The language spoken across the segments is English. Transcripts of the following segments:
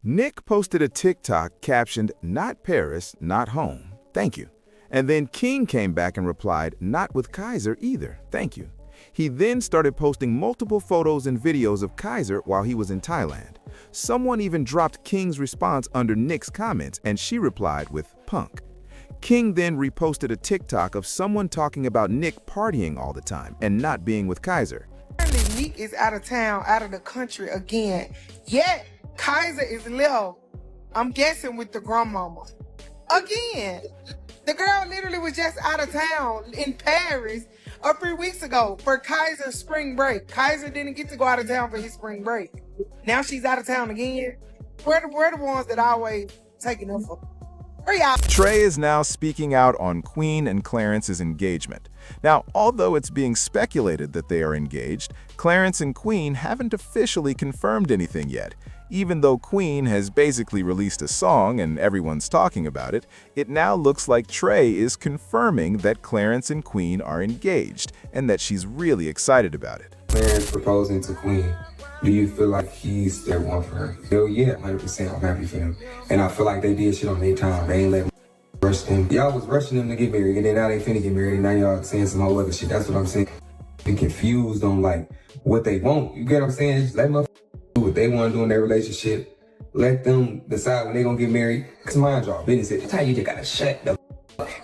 Nick posted a TikTok captioned, "Not Paris, not home. Thank you." And then King came back and replied, "Not with Kaiser either. Thank you." He then started posting multiple photos and videos of Kaiser while he was in Thailand. Someone even dropped King's response under Nick's comments, and she replied with "punk." King then reposted a TikTok of someone talking about Nick partying all the time and not being with Kaiser. Apparently, Nique is out of town, out of the country again. Yet, Kaiser is left, I'm guessing, with the grandmama. Again. The girl literally was just out of town in Paris a few weeks ago for Kaiser's spring break. Kaiser didn't get to go out of town for his spring break. Now she's out of town again. We're the ones that always taking them for. Trey is now speaking out on Queen and Clarence's engagement. Now, although it's being speculated that they are engaged, Clarence and Queen haven't officially confirmed anything yet. Even though Queen has basically released a song and everyone's talking about it, it now looks like Trey is confirming that Clarence and Queen are engaged and that she's really excited about it. Clarence proposing to Queen. Do you feel like he's the one for her? Hell yeah, 100%. I'm happy for them. And I feel like they did shit on their time. They ain't let rush them. Y'all was rushing them to get married, and then now they finna get married, and now y'all saying some whole other shit. That's what I'm saying. Be confused on like what they want. You get what I'm saying? Just let them do what they want to do in their relationship. Let them decide when they gonna get married. Cause mind y'all business. At the time you just gotta shut the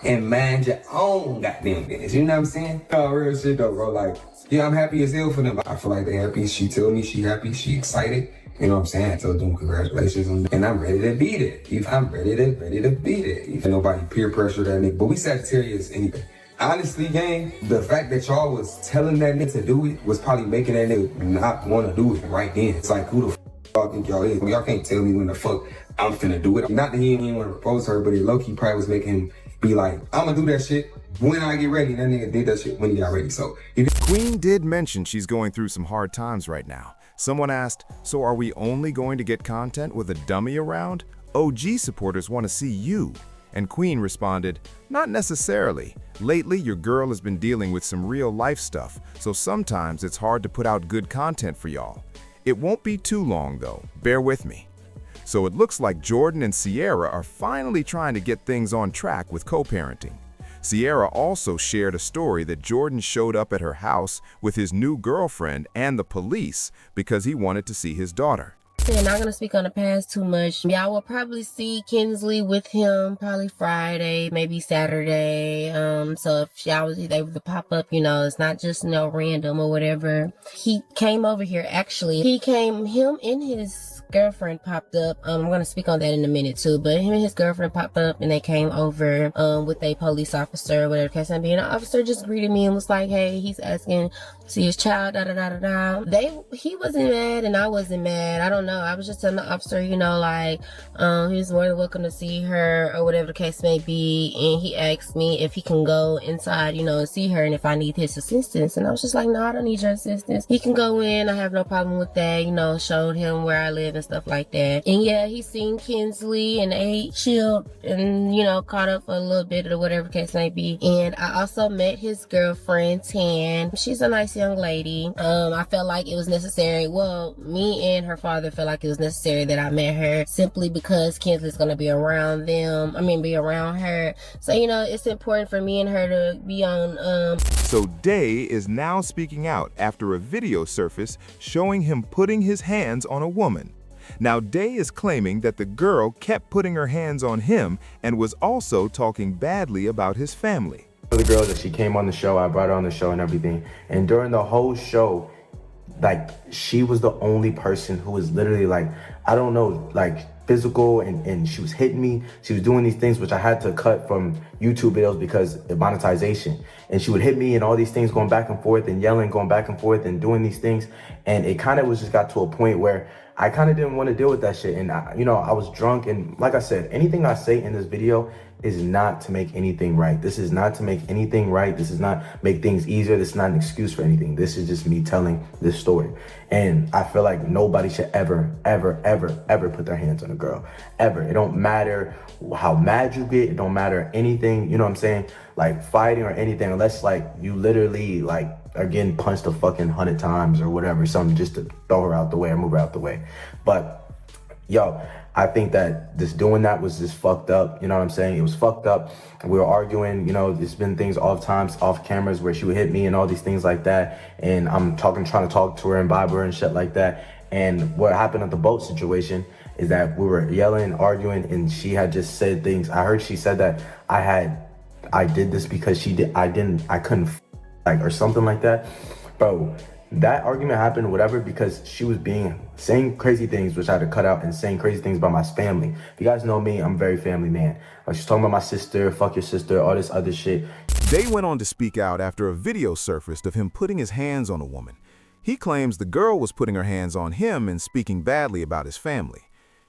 and mind your own goddamn business. You know what I'm saying? Oh, real shit though, bro. Like, yeah, I'm happy as hell for them. I feel like they happy. She told me she happy. She excited. You know what I'm saying? I told them congratulations. And I'm ready to beat it. I'm ready to beat it. Even nobody peer pressure that nigga. But we Sagittarius anyway. Honestly, gang, the fact that y'all was telling that nigga to do it was probably making that nigga not want to do it right then. It's like, who the f*** y'all think y'all is? Y'all can't tell me when the fuck I'm finna do it. Not that he didn't want to propose to her, but it low-key probably was making him be like, I'm gonna do that shit when I get ready. That nigga did that shit when he got ready. So Queen did mention she's going through some hard times right now. Someone asked, "So are we only going to get content with a dummy around? OG supporters want to see you." And Queen responded, "Not necessarily. Lately, your girl has been dealing with some real life stuff, so sometimes it's hard to put out good content for y'all. It won't be too long though, bear with me." So it looks like Jordan and Sierra are finally trying to get things on track with co-parenting. Sierra also shared a story that Jordan showed up at her house with his new girlfriend and the police because he wanted to see his daughter. Yeah, not gonna speak on the past too much. Y'all will probably see Kinsley with him probably Friday, maybe Saturday. So if y'all was able to pop up, you know, it's not just no random or whatever. He came over here actually. Him and his girlfriend popped up. I'm gonna speak on that in a minute too, but him and his girlfriend popped up and they came over with a police officer or whatever case may be. And the officer just greeted me and was like, "Hey," he's asking to see his child, da da da da da. He wasn't mad and I wasn't mad. I don't know. I was just telling the officer, you know, like he's more than welcome to see her or whatever the case may be. And he asked me if he can go inside, you know, and see her and if I need his assistance. And I was just like, "No, I don't need your assistance. He can go in. I have no problem with that." You know, showed him where I live and stuff like that. And yeah, he seen Kinsley and they chilled and, you know, caught up for a little bit or whatever case may be. And I also met his girlfriend, Tan. She's a nice young lady. I felt like it was necessary. Well, me and her father felt like it was necessary that I met her simply because Kinsley's gonna be around them. Be around her. So, you know, it's important for me and her to be on. So Day is now speaking out after a video surfaced showing him putting his hands on a woman. Now, Day is claiming that the girl kept putting her hands on him and was also talking badly about his family. The girl that she came on the show, I brought her on the show and everything. And during the whole show, like, she was the only person who was literally like, I don't know, like physical and she was hitting me. She was doing these things which I had to cut from YouTube videos because of monetization. And she would hit me and all these things going back and forth and yelling, going back and forth and doing these things. And it kind of was just got to a point where I kind of didn't want to deal with that shit. And you know, I was drunk, and like I said, anything I say in this video is not to make anything right. This is not to make anything right. This is not make things easier. This is not an excuse for anything. This is just me telling this story. And I feel like nobody should ever, ever, ever, ever put their hands on a girl. Ever. It don't matter how mad you get. It don't matter anything, you know what I'm saying? Like fighting or anything, unless like you literally like are getting punched a fucking 100 times or whatever, something just to throw her out the way or move her out the way. But yo, I think that this doing that was just fucked up. You know what I'm saying? It was fucked up. We were arguing, you know, there's been things off times, off cameras where she would hit me and all these things like that. And I'm trying to talk to her and vibe her and shit like that. And what happened at the boat situation is that we were yelling, arguing, and she had just said things. I heard she said that I did this because I couldn't like, or something like that. Bro, that argument happened, whatever, because she was saying crazy things, which I had to cut out, and saying crazy things about my family. If you guys know me, I'm a very family man. She's talking about my sister, fuck your sister, all this other shit. Day went on to speak out after a video surfaced of him putting his hands on a woman. He claims the girl was putting her hands on him and speaking badly about his family.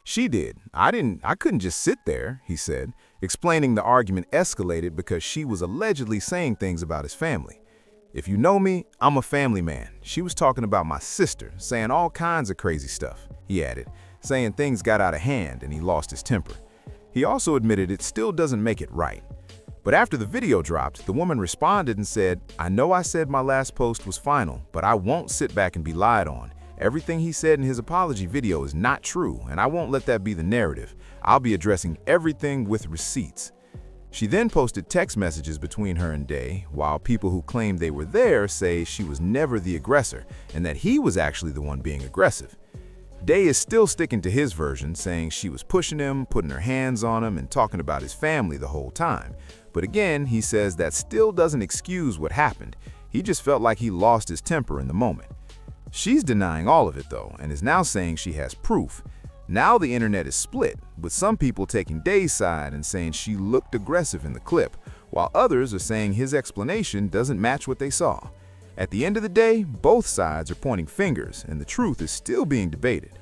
She did. I couldn't just sit there, he said, explaining the argument escalated because she was allegedly saying things about his family. If you know me, I'm a family man. She was talking about my sister, saying all kinds of crazy stuff, he added, saying things got out of hand and he lost his temper. He also admitted it still doesn't make it right. But after the video dropped, the woman responded and said, I know I said my last post was final, but I won't sit back and be lied on. Everything he said in his apology video is not true, and I won't let that be the narrative. I'll be addressing everything with receipts. She then posted text messages between her and Day, while people who claimed they were there say she was never the aggressor and that he was actually the one being aggressive. Day is still sticking to his version, saying she was pushing him, putting her hands on him, and talking about his family the whole time. But again, he says that still doesn't excuse what happened. He just felt like he lost his temper in the moment. She's denying all of it though, and is now saying she has proof. Now the internet is split, with some people taking Day's side and saying she looked aggressive in the clip, while others are saying his explanation doesn't match what they saw. At the end of the day, both sides are pointing fingers, and the truth is still being debated.